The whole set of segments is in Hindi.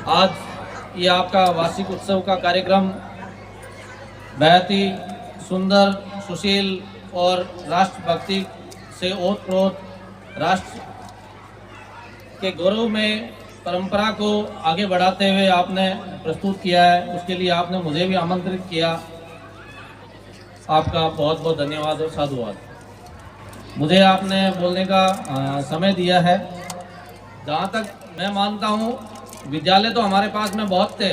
आज ये आपका वार्षिक उत्सव का कार्यक्रम बेहद ही सुंदर, सुशील और राष्ट्रभक्ति से ओतप्रोत राष्ट्र के गौरव में परंपरा को आगे बढ़ाते हुए आपने प्रस्तुत किया है। उसके लिए आपने मुझे भी आमंत्रित किया। आपका बहुत बहुत धन्यवाद और साधुवाद। मुझे आपने बोलने का समय दिया है। जहाँ तक मैं मानता हूँ, विद्यालय तो हमारे पास में बहुत थे।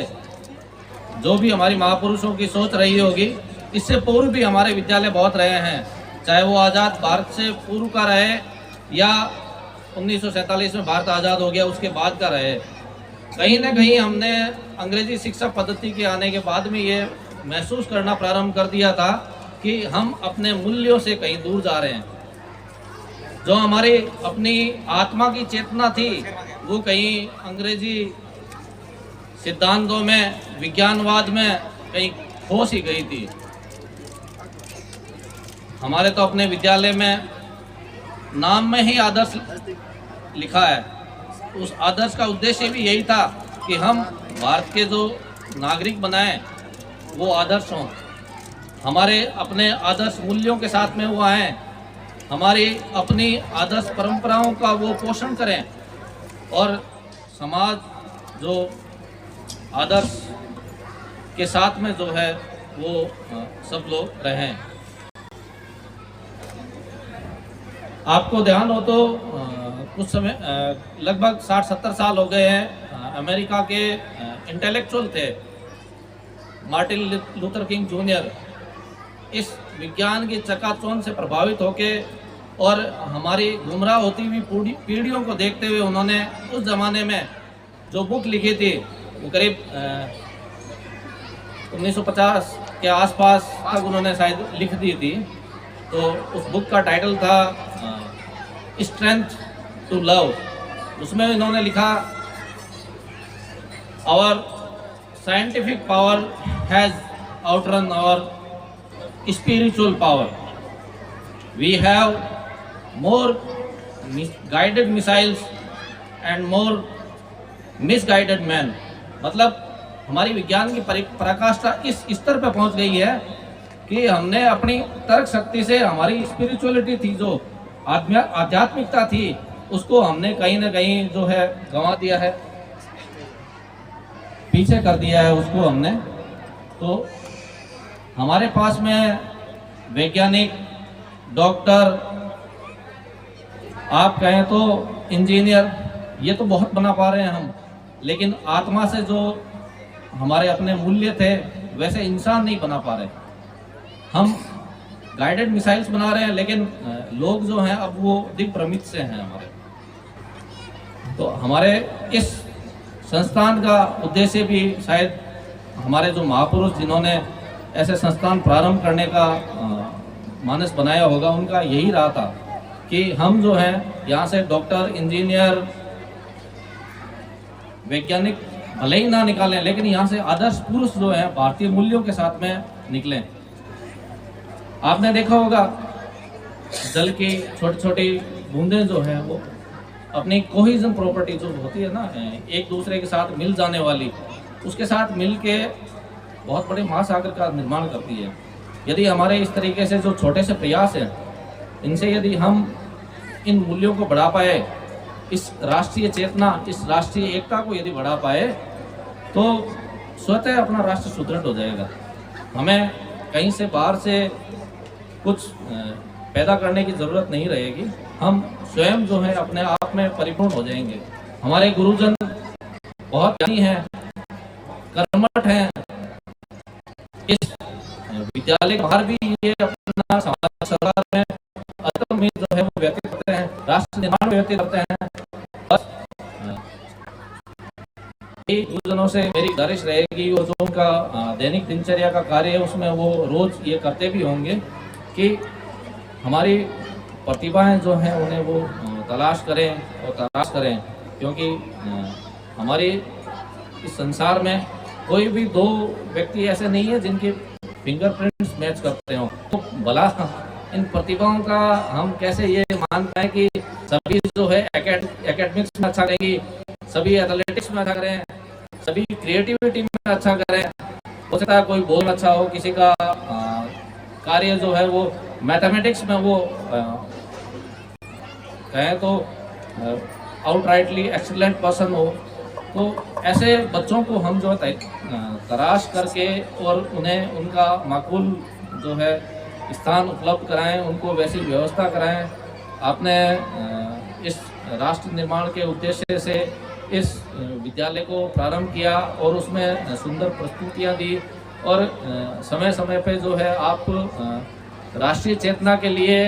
जो भी हमारी महापुरुषों की सोच रही होगी, इससे पूर्व भी हमारे विद्यालय बहुत रहे हैं, चाहे वो आज़ाद भारत से पूर्व का रहे या 1947 में भारत आज़ाद हो गया उसके बाद का रहे। कहीं ना कहीं हमने अंग्रेजी शिक्षा पद्धति के आने के बाद में ये महसूस करना प्रारंभ कर दिया था कि हम अपने मूल्यों से कहीं दूर जा रहे हैं। जो हमारी अपनी आत्मा की चेतना थी वो कहीं अंग्रेजी सिद्धांतों में, विज्ञानवाद में कहीं खो सी गई थी। हमारे तो अपने विद्यालय में नाम में ही आदर्श लिखा है। उस आदर्श का उद्देश्य भी यही था कि हम भारत के जो नागरिक बनाएं वो आदर्श हों, हमारे अपने आदर्श मूल्यों के साथ में वो आएँ, हमारी अपनी आदर्श परंपराओं का वो पोषण करें और समाज जो आदर्श के साथ में जो है वो सब लोग रहें। आपको ध्यान हो तो कुछ समय लगभग 60-70 साल हो गए हैं, अमेरिका के इंटेलेक्चुअल थे मार्टिन लूथर किंग जूनियर, इस विज्ञान की चकाचौंध से प्रभावित होके और हमारी गुमराह होती हुई पीढ़ियों को देखते हुए उन्होंने उस ज़माने में जो बुक लिखी थी वो करीब 1950 के आसपास तक उन्होंने शायद लिख दी थी। तो उस बुक का टाइटल था स्ट्रेंथ टू लव। उसमें इन्होंने लिखा, our scientific power has outrun our spiritual power. We have more guided missiles and more misguided men. मतलब हमारी विज्ञान की पराकाष्ठा इस स्तर पर पहुंच गई है कि हमने अपनी तर्क शक्ति से हमारी स्पिरिचुअलिटी थी, जो आध्यात्मिकता थी, उसको हमने कहीं ना कहीं जो है गंवा दिया है, पीछे कर दिया है उसको हमने। तो हमारे पास में वैज्ञानिक, डॉक्टर, आप कहें तो इंजीनियर, ये तो बहुत बना पा रहे हैं हम, लेकिन आत्मा से जो हमारे अपने मूल्य थे वैसे इंसान नहीं बना पा रहे। हम गाइडेड मिसाइल्स बना रहे हैं, लेकिन लोग जो हैं अब वो दिग्भ्रमित से हैं हमारे। तो हमारे इस संस्थान का उद्देश्य भी शायद हमारे जो महापुरुष जिन्होंने ऐसे संस्थान प्रारंभ करने का मानस बनाया होगा, उनका यही रहा था कि हम जो हैं यहाँ से डॉक्टर, इंजीनियर, वैज्ञानिक भले ही ना निकालें, लेकिन यहाँ से आदर्श पुरुष जो हैं भारतीय मूल्यों के साथ में निकलें। आपने देखा होगा जल की छोटी छोटी बूंदें जो हैं वो अपनी कोहिजन प्रॉपर्टी जो होती है ना, एक दूसरे के साथ मिल जाने वाली, उसके साथ मिल के बहुत बड़े महासागर का निर्माण करती है। यदि हमारे इस तरीके से जो छोटे से प्रयास हैं, इनसे यदि हम इन मूल्यों को बढ़ा पाए, इस राष्ट्रीय चेतना, इस राष्ट्रीय एकता को यदि बढ़ा पाए, तो स्वतः अपना राष्ट्र सुदृढ़ हो जाएगा। हमें कहीं से बाहर से कुछ पैदा करने की ज़रूरत नहीं रहेगी। हम स्वयं जो है अपने आप में परिपूर्ण हो जाएंगे। हमारे गुरुजन बहुत ज्ञानी हैं, कर्मठ हैं। इस विद्यालय के बाहर भी ये अपना समाज सरकार में अतम में जो है वो व्यतीत करते हैं, राष्ट्र निर्माण में व्यतीत करते हैं। बस गुरुजनों से मेरी गुजारिश रहेगी, और जो उनका दैनिक दिनचर्या का कार्य है उसमें वो रोज ये करते भी होंगे कि हमारी प्रतिभाएं जो हैं उन्हें वो तलाश करें, क्योंकि हमारे इस संसार में कोई भी दो व्यक्ति ऐसे नहीं है जिनके फिंगरप्रिंट्स मैच करते हो। तो भला इन प्रतिभाओं का हम कैसे ये मान पाए कि सभी जो है एकेडमिक्स में अच्छा करेंगी, सभी एथलेटिक्स में अच्छा करें, सभी क्रिएटिविटी में अच्छा करें। हो सकता है कोई बोल अच्छा हो, किसी का कार्य जो है वो मैथमेटिक्स में वो कहें तो आउटराइटली एक्सीलेंट पर्सन हो, तो ऐसे बच्चों को हम जो है तराश करके और उन्हें उनका माकूल जो है स्थान उपलब्ध कराएं, उनको वैसी व्यवस्था कराएं। आपने इस राष्ट्र निर्माण के उद्देश्य से इस विद्यालय को प्रारंभ किया और उसमें सुंदर प्रस्तुतियां दी और समय समय पे जो है आप राष्ट्रीय चेतना के लिए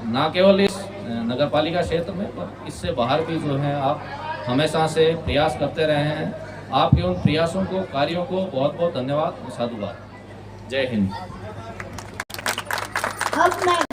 ना केवल इस नगर पालिका क्षेत्र में पर इससे बाहर भी जो है आप हमेशा से प्रयास करते रहे हैं। आपके उन प्रयासों को, कार्यों को बहुत बहुत धन्यवाद, साधुवाद। जय हिंद। अब मैं